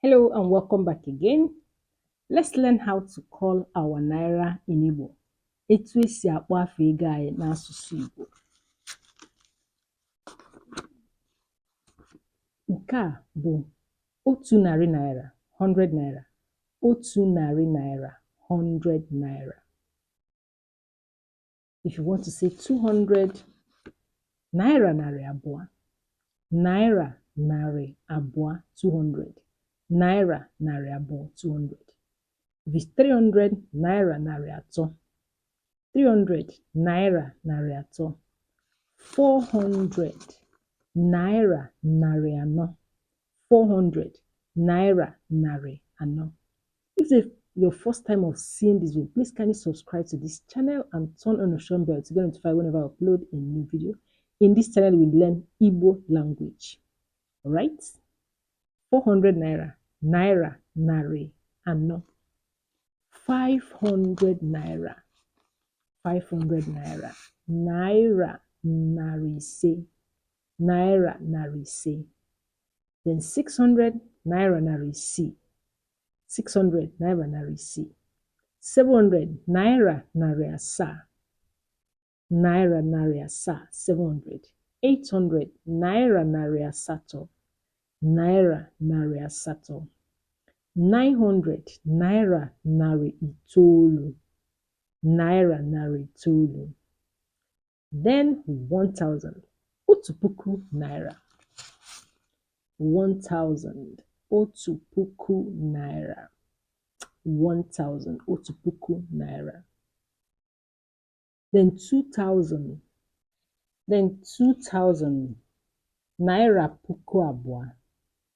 Hello and welcome back again. Let's learn how to call our Naira in Igbo. Etu esi akpọ afọ ego anyị n'asụsụ Igbo. Nke a bụ otu narị naira, 100 naira. Otu narị naira, 100 naira. If you want to say 200, naira narị abụọ. Naira narị abụọ, 200. Naira narị abụọ, 200. If it's 300, naira narị atọ. 300 naira narị atọ. 400 naira narị anọ. 400 naira narị anọ. If it's your first time of seeing this video, please kindly subscribe to this channel and turn on the notification bell to get notified whenever I upload a new video. In this channel, we learn Igbo language. Alright? 400 naira. Naira narị anọ. 500 naira. 500 naira. Naira narị ise. Naira narị ise. Then 600 naira narị isii. 600 naira narị isii. 700 naira narị asaa. Naira narị asaa, 700. 800 naira narị asatọ. Naira narị asatọ. 900 naira narị itoolu. Naira narị itoolu. Then 1,000. Otu puku naira. 1,000. Otu puku naira. 1,000. Otu puku naira. Then 2,000. Then 2,000. Naira puku abụọ.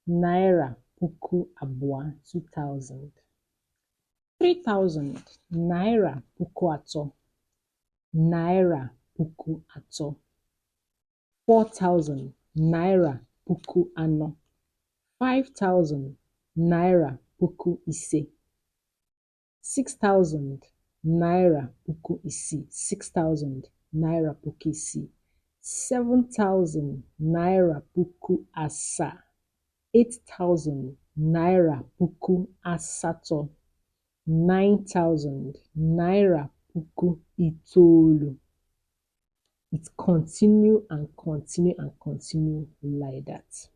Naira puku abụọ, 2,000. 3,000. Naira puku atọ. Naira puku atọ. 4,000. Naira puku anọ. 5,000. Naira puku ise. 6,000. Naira puku isii. 6,000. Naira puku isii. 7,000. Naira puku asaa. 8,000. Naira puku asatọ. 9,000. Naira puku itoolu. It continue and continue and continue like that.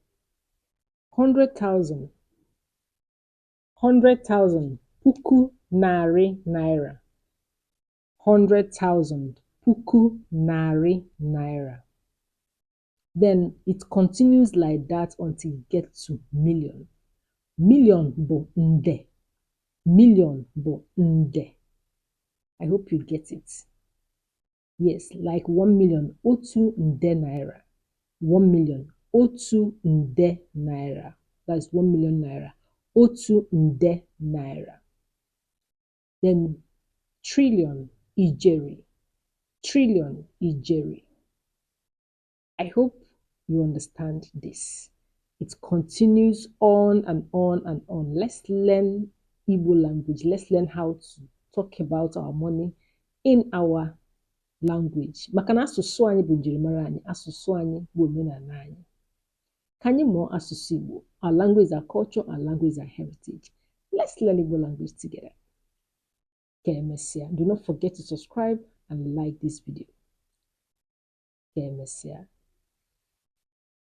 100,000. 100,000. Puku narị naira. 100,000. Puku narị naira. Then it continues like that until you get to million. Million bụ nde. Million bụ nde. I hope you get it. Yes, like 1 million, otu nde naira. 1 million, otu nde naira. That's 1 million naira. Otu nde naira. Then trillion, ijeri. Trillion, ijeri. I hope you understand this. It continues on and on and on. Let's learn Igbo language. Let's learn how to talk about our money in our language. Maka na asụsụ anyị bụ njirimara anyị, asụsụ anyị bụ omenala anyị. Ka anyị mụọ asụsụ Igbo. Our language is our culture, our language is our heritage. Let's learn Igbo language together. Do not forget to subscribe and like this video.